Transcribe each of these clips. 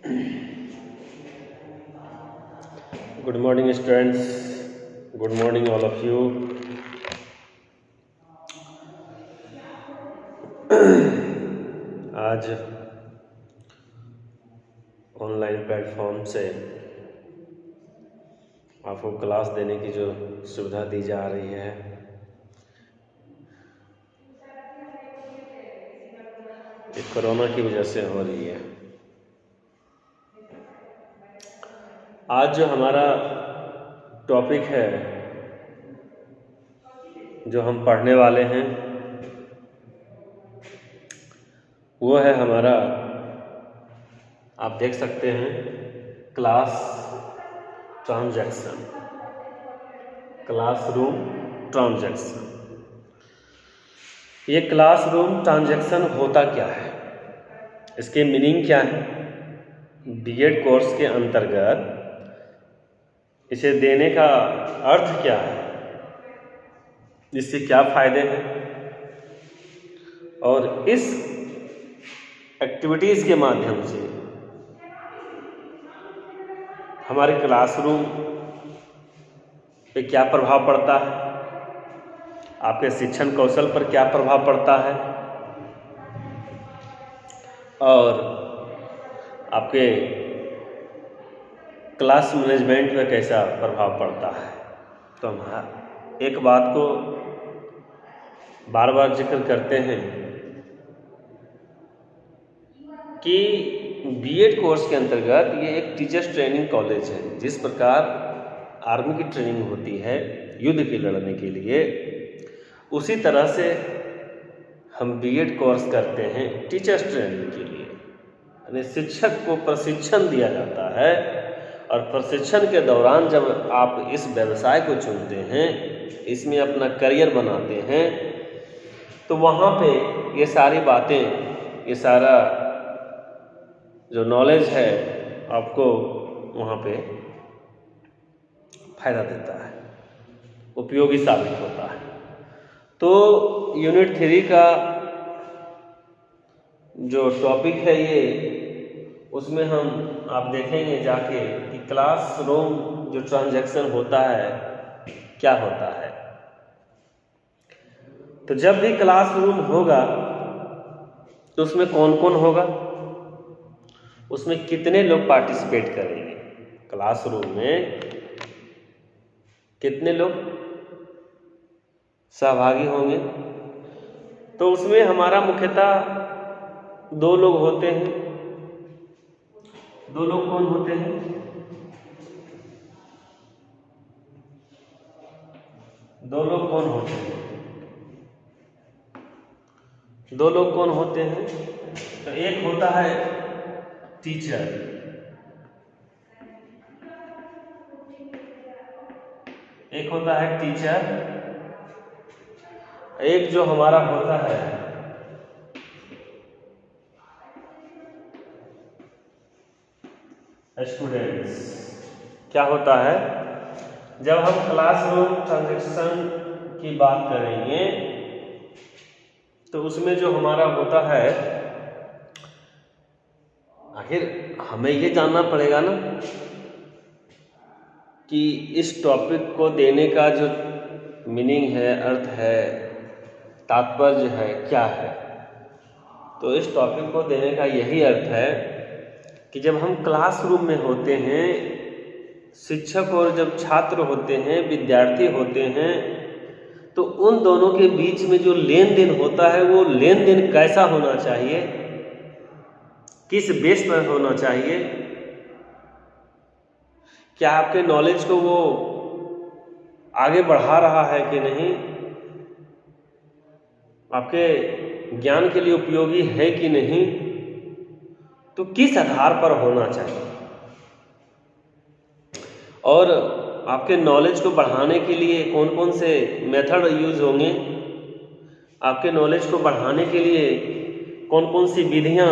Good morning, students. Good morning, all of you. आज online platform से आपको class देने की जो सुविधा दी जा रही है, ये कोरोना की वजह से हो रही है। आज जो हमारा टॉपिक है, जो हम पढ़ने वाले हैं, वो है हमारा, आप देख सकते हैं, क्लास ट्रांजैक्शन, क्लासरूम ट्रांजैक्शन। ये क्लासरूम ट्रांजैक्शन होता क्या है, इसके मीनिंग क्या है, बीएड कोर्स के अंतर्गत इसे देने का अर्थ क्या है, इससे क्या फायदे हैं, और इस एक्टिविटीज़ के माध्यम से हमारे क्लासरूम पे क्या प्रभाव पड़ता है, आपके शिक्षण कौशल पर क्या प्रभाव पड़ता है, और आपके क्लास मैनेजमेंट में कैसा प्रभाव पड़ता है। तो हम एक बात को बार बार जिक्र करते हैं कि बीएड कोर्स के अंतर्गत ये एक टीचर्स ट्रेनिंग कॉलेज है। जिस प्रकार आर्मी की ट्रेनिंग होती है युद्ध के लड़ने के लिए, उसी तरह से हम बीएड कोर्स करते हैं टीचर्स ट्रेनिंग के लिए। यानी शिक्षक को प्रशिक्षण दिया जाता है, और प्रशिक्षण के दौरान जब आप इस व्यवसाय को चुनते हैं, इसमें अपना करियर बनाते हैं, तो वहाँ पे ये सारी बातें, ये सारा जो नॉलेज है आपको वहाँ पे फायदा देता है, उपयोगी साबित होता है। तो यूनिट 3 का जो टॉपिक है ये, उसमें हम आप देखेंगे जाके कि क्लासरूम जो ट्रांजैक्शन होता है क्या होता है। तो जब भी क्लासरूम होगा तो उसमें कौन कौन होगा, उसमें कितने लोग पार्टिसिपेट करेंगे, क्लासरूम में कितने लोग सहभागी होंगे। तो उसमें हमारा मुख्यतः 2 लोग होते हैं। 2 लोग कौन होते हैं? 2 लोग कौन होते हैं? 2 लोग कौन होते हैं? तो एक होता है टीचर, एक होता है टीचर, एक जो हमारा होता है स्टूडेंट्स। क्या होता है, जब हम क्लासरूम ट्रांजैक्शन की बात करेंगे तो उसमें जो हमारा होता है, आखिर हमें ये जानना पड़ेगा ना कि इस टॉपिक को देने का जो मीनिंग है, अर्थ है, तात्पर्य है, क्या है। तो इस टॉपिक को देने का यही अर्थ है कि जब हम क्लासरूम में होते हैं, शिक्षक और जब छात्र होते हैं, विद्यार्थी होते हैं, तो उन दोनों के बीच में जो लेन देन होता है, वो लेन देन कैसा होना चाहिए, किस बेस पर होना चाहिए, क्या आपके नॉलेज को वो आगे बढ़ा रहा है कि नहीं, आपके ज्ञान के लिए उपयोगी है कि नहीं, तो किस आधार पर होना चाहिए, और आपके नॉलेज को बढ़ाने के लिए कौन कौन से मेथड यूज होंगे, आपके नॉलेज को बढ़ाने के लिए कौन कौन सी विधियां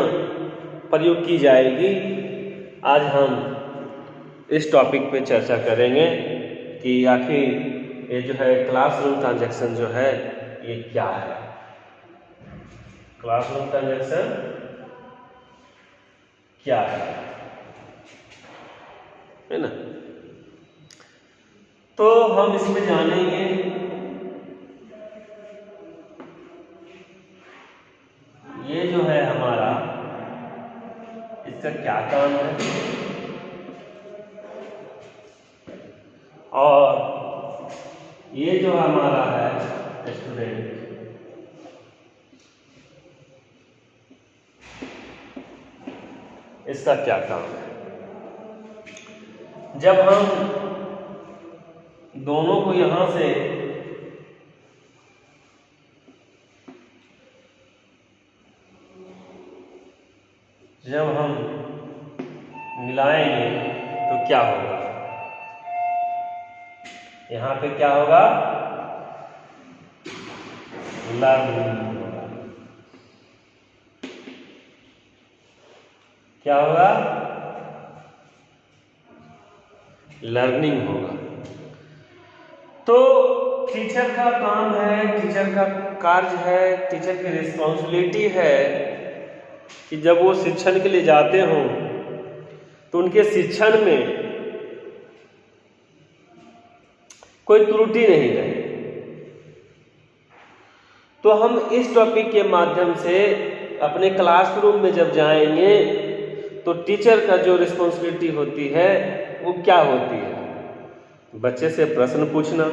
प्रयोग की जाएगी। आज हम इस टॉपिक पे चर्चा करेंगे कि आखिर ये जो है क्लासरूम ट्रांजैक्शन जो है ये क्या है। क्लासरूम ट्रांजैक्शन क्या है, है ना। तो हम इसमें जानेंगे ये जो है हमारा, इसका क्या काम है, और ये जो हमारा है स्टूडेंट, इसका क्या काम है। जब हम दोनों को यहां से जब हम मिलाएंगे तो क्या होगा, यहां पे क्या होगा, लर्निंग होगा। क्या होगा, लर्निंग होगा। तो टीचर का काम है, टीचर का कार्य है, टीचर की रिस्पॉन्सिबिलिटी है कि जब वो शिक्षण के लिए जाते हों तो उनके शिक्षण में कोई त्रुटि नहीं रहे। तो हम इस टॉपिक के माध्यम से अपने क्लासरूम में जब जाएंगे तो टीचर का जो रिस्पॉन्सिबिलिटी होती है वो क्या होती है, बच्चे से प्रश्न पूछना,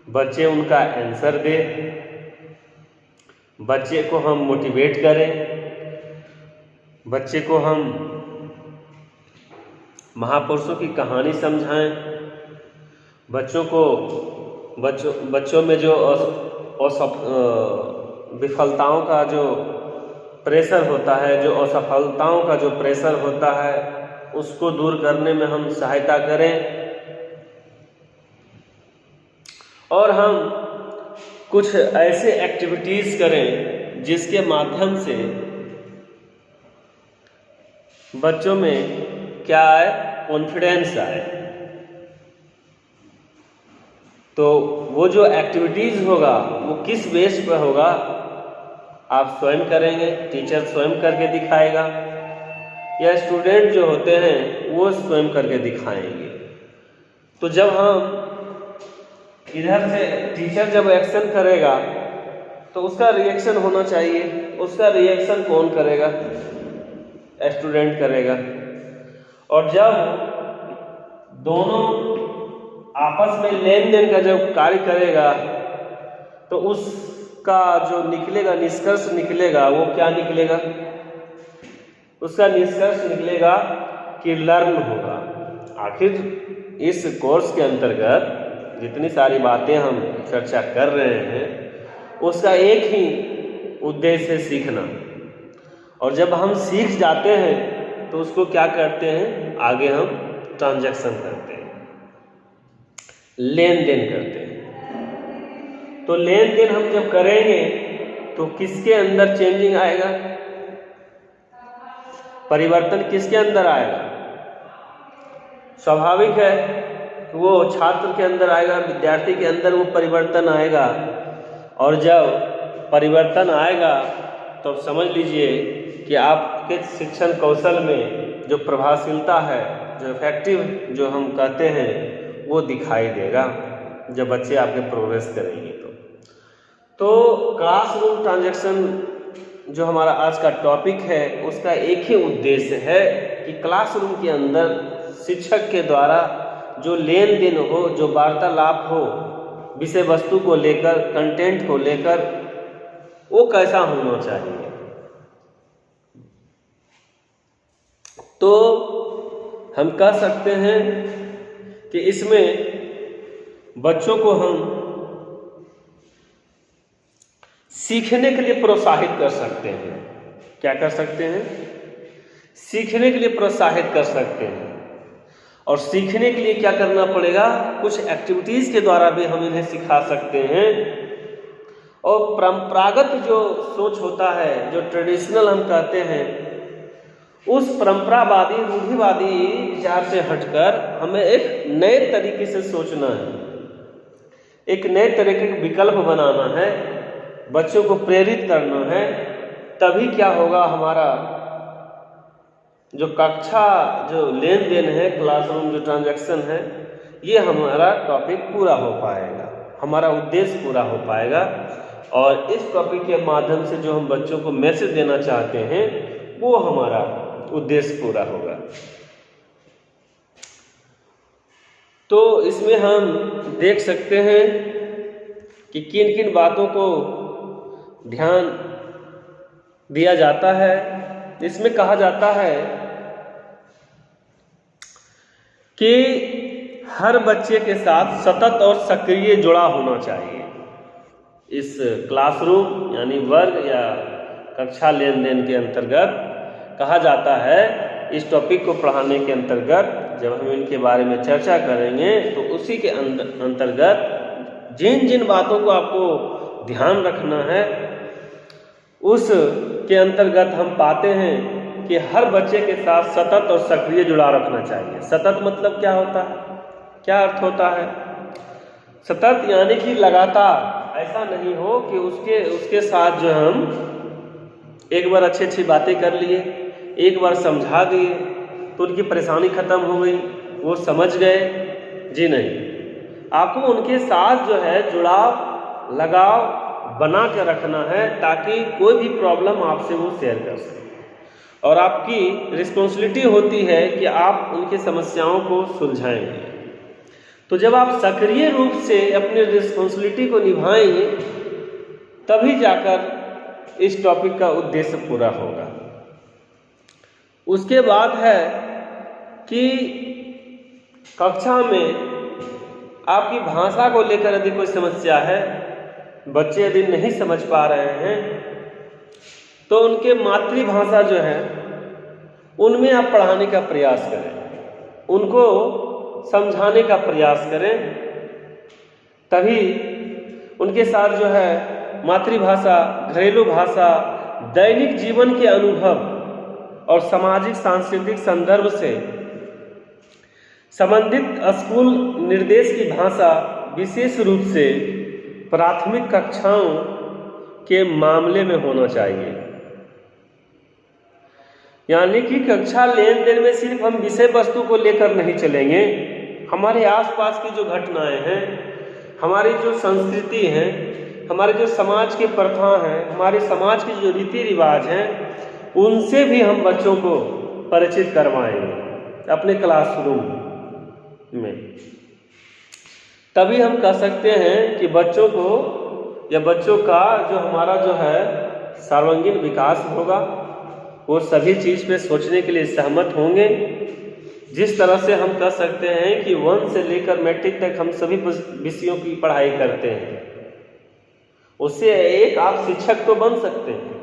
बच्चे उनका आंसर दे, बच्चे को हम मोटिवेट करें, बच्चे को हम महापुरुषों की कहानी समझाएं, बच्चों में जो विफलताओं का जो प्रेशर होता है, जो असफलताओं का जो प्रेशर होता है, उसको दूर करने में हम सहायता करें। और हम कुछ ऐसे एक्टिविटीज़ करें जिसके माध्यम से बच्चों में क्या आए, कॉन्फिडेंस आए। तो वो जो एक्टिविटीज़ होगा वो किस बेस पर होगा, आप स्वयं करेंगे, टीचर स्वयं करके दिखाएगा, या स्टूडेंट जो होते हैं वो स्वयं करके दिखाएंगे। तो जब हम इधर से टीचर जब एक्शन करेगा तो उसका रिएक्शन होना चाहिए। उसका रिएक्शन कौन करेगा, स्टूडेंट करेगा। और जब दोनों आपस में लेन देन का जब कार्य करेगा तो उसका जो निकलेगा, निष्कर्ष निकलेगा, वो क्या निकलेगा, उसका निष्कर्ष निकलेगा कि लर्न होगा। आखिर इस कोर्स के अंतर्गत जितनी सारी बातें हम चर्चा कर रहे हैं उसका एक ही उद्देश्य है, सीखना। और जब हम सीख जाते हैं तो उसको क्या करते हैं, आगे हम ट्रांजैक्शन करते हैं, लेन देन करते हैं। तो लेन देन हम जब करेंगे तो किसके अंदर चेंजिंग आएगा, परिवर्तन किसके अंदर आएगा, स्वाभाविक है वो छात्र के अंदर आएगा, विद्यार्थी के अंदर वो परिवर्तन आएगा। और जब परिवर्तन आएगा तो समझ लीजिए कि आपके शिक्षण कौशल में जो प्रभावशीलता है, जो इफेक्टिव जो हम कहते हैं, वो दिखाई देगा जब बच्चे आपके प्रोग्रेस करेंगे। तो क्लासरूम ट्रांजैक्शन जो हमारा आज का टॉपिक है उसका एक ही उद्देश्य है कि क्लासरूम के अंदर शिक्षक के द्वारा जो लेन देन हो, जो वार्तालाप हो विषय वस्तु को लेकर, कंटेंट को लेकर, वो कैसा होना चाहिए। तो हम कह सकते हैं कि इसमें बच्चों को हम सीखने के लिए प्रोत्साहित कर सकते हैं। क्या कर सकते हैं, सीखने के लिए प्रोत्साहित कर सकते हैं। और सीखने के लिए क्या करना पड़ेगा, कुछ एक्टिविटीज़ के द्वारा भी हम इन्हें सिखा सकते हैं। और परंपरागत जो सोच होता है, जो ट्रेडिशनल हम कहते हैं, उस परंपरावादी रूढ़िवादी विचार से हटकर हमें एक नए तरीके से सोचना है, एक नए तरीके का विकल्प बनाना है, बच्चों को प्रेरित करना है। तभी क्या होगा, हमारा जो कक्षा जो लेन देन है, क्लासरूम जो ट्रांजैक्शन है, ये हमारा टॉपिक पूरा हो पाएगा, हमारा उद्देश्य पूरा हो पाएगा। और इस टॉपिक के माध्यम से जो हम बच्चों को मैसेज देना चाहते हैं वो हमारा उद्देश्य पूरा होगा। तो इसमें हम देख सकते हैं कि किन किन बातों को ध्यान दिया जाता है। इसमें कहा जाता है कि हर बच्चे के साथ सतत और सक्रिय जुड़ा होना चाहिए। इस क्लासरूम यानी वर्ग या कक्षा लेन देन के अंतर्गत कहा जाता है, इस टॉपिक को पढ़ाने के अंतर्गत जब हम इनके बारे में चर्चा करेंगे तो उसी के अंतर्गत जिन जिन बातों को आपको ध्यान रखना है उस के अंतर्गत हम पाते हैं कि हर बच्चे के साथ सतत और सक्रिय जुड़ा रखना चाहिए। सतत मतलब क्या होता है, क्या अर्थ होता है? सतत यानी कि लगातार, ऐसा नहीं हो कि उसके साथ जो हम एक बार अच्छी अच्छी बातें कर लिए, एक बार समझा दिए तो उनकी परेशानी खत्म हो गई, वो समझ गए। जी नहीं, आपको उनके साथ जो है जुड़ाव, लगाव बना के रखना है ताकि कोई भी प्रॉब्लम आपसे वो शेयर कर सके। और आपकी रिस्पॉन्सिबिलिटी होती है कि आप उनकी समस्याओं को सुलझाएंगे। तो जब आप सक्रिय रूप से अपनी रिस्पॉन्सिबिलिटी को निभाएंगे तभी जाकर इस टॉपिक का उद्देश्य पूरा होगा। उसके बाद है कि कक्षा में आपकी भाषा को लेकर यदि कोई समस्या है, बच्चे यदि नहीं समझ पा रहे हैं तो उनके मातृभाषा जो है उनमें आप पढ़ाने का प्रयास करें, उनको समझाने का प्रयास करें। तभी उनके साथ जो है मातृभाषा, घरेलू भाषा, दैनिक जीवन के अनुभव और सामाजिक सांस्कृतिक संदर्भ से संबंधित स्कूल निर्देश की भाषा, विशेष रूप से प्राथमिक कक्षाओं के मामले में होना चाहिए। यानी कि कक्षा लेन देन में सिर्फ हम विषय वस्तु को लेकर नहीं चलेंगे, हमारे आसपास की जो घटनाएं हैं, हमारी जो संस्कृति है, हमारे जो समाज के प्रथा हैं, हमारे समाज के जो रीति रिवाज हैं, उनसे भी हम बच्चों को परिचित करवाएंगे अपने क्लासरूम में। तभी हम कह सकते हैं कि बच्चों को या बच्चों का जो हमारा जो है सर्वांगीण विकास होगा, वो सभी चीज़ पे सोचने के लिए सहमत होंगे। जिस तरह से हम कह सकते हैं कि 1 से लेकर मैट्रिक तक हम सभी विषयों की पढ़ाई करते हैं, उससे एक आप शिक्षक तो बन सकते हैं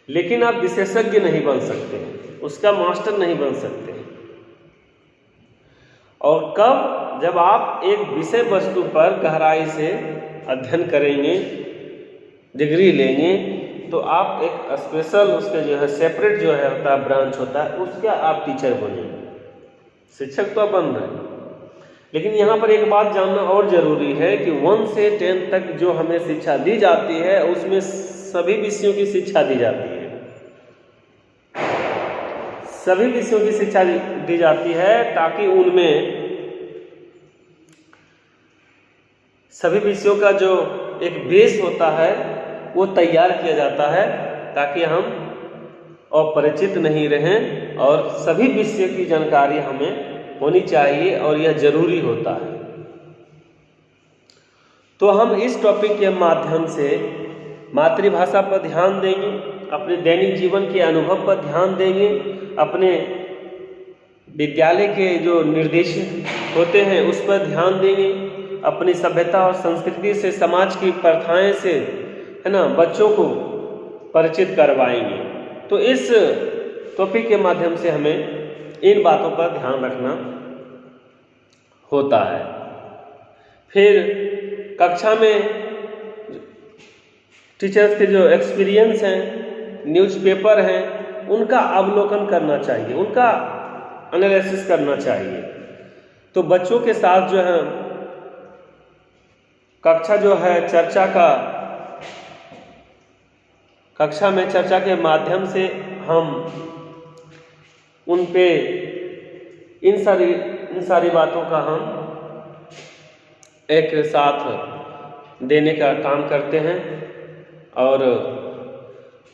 लेकिन आप विशेषज्ञ नहीं बन सकते, उसका मास्टर नहीं बन सकते। और कब? जब आप एक विषय वस्तु पर गहराई से अध्ययन करेंगे, डिग्री लेंगे, तो आप एक स्पेशल उसके जो है सेपरेट जो है होता है, ब्रांच होता है, उसका आप टीचर बनेंगे। शिक्षक तो बन रहे हैं, लेकिन यहाँ पर एक बात जानना और ज़रूरी है कि 1 से 10 तक जो हमें शिक्षा दी जाती है उसमें सभी विषयों की शिक्षा दी जाती है, सभी विषयों की शिक्षा दी जाती है ताकि उनमें सभी विषयों का जो एक बेस होता है वो तैयार किया जाता है ताकि हम अपरिचित नहीं रहें और सभी विषय की जानकारी हमें होनी चाहिए और यह जरूरी होता है। तो हम इस टॉपिक के माध्यम से मातृभाषा पर ध्यान देंगे, अपने दैनिक जीवन के अनुभव पर ध्यान देंगे, अपने विद्यालय के जो निर्देश होते हैं उस पर ध्यान देंगे, अपनी सभ्यता और संस्कृति से, समाज की प्रथाएं से, है ना, बच्चों को परिचित करवाएंगे। तो इस टॉपिक के माध्यम से हमें इन बातों पर ध्यान रखना होता है। फिर कक्षा में टीचर्स के जो एक्सपीरियंस हैं, न्यूज़पेपर हैं, उनका अवलोकन करना चाहिए, उनका एनालिसिस करना चाहिए। तो बच्चों के साथ जो है कक्षा में चर्चा के माध्यम से हम उन पे इन सारी बातों का हम एक साथ देने का काम करते हैं। और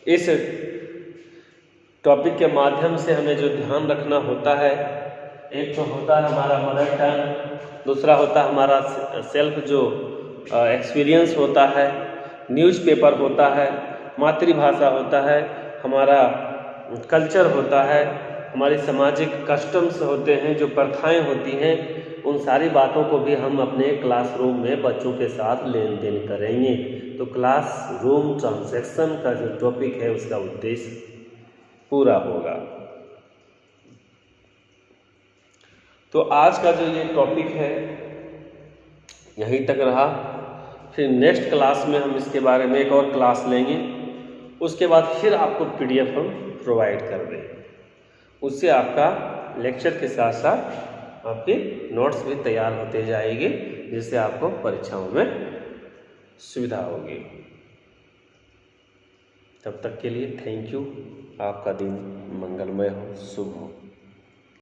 इस टॉपिक के माध्यम से हमें जो ध्यान रखना होता है, एक तो होता है हमारा मदर टंग, दूसरा होता है हमारा सेल्फ जो एक्सपीरियंस होता है, न्यूज़पेपर होता है, मातृभाषा होता है, हमारा कल्चर होता है, हमारी सामाजिक कस्टम्स होते हैं, जो प्रथाएं होती हैं, उन सारी बातों को भी हम अपने क्लासरूम में बच्चों के साथ लेन देन करेंगे। तो क्लासरूम ट्रांजैक्शन का जो टॉपिक है उसका उद्देश्य पूरा होगा। तो आज का जो ये टॉपिक है यहीं तक रहा। फिर नेक्स्ट क्लास में हम इसके बारे में एक और क्लास लेंगे, उसके बाद फिर आपको PDF हम प्रोवाइड कर देंगे। उससे आपका लेक्चर के साथ साथ आपके नोट्स भी तैयार होते जाएंगे, जिससे आपको परीक्षाओं में सुविधा होगी। तब तक के लिए थैंक यू। आपका दिन मंगलमय हो, शुभ हो।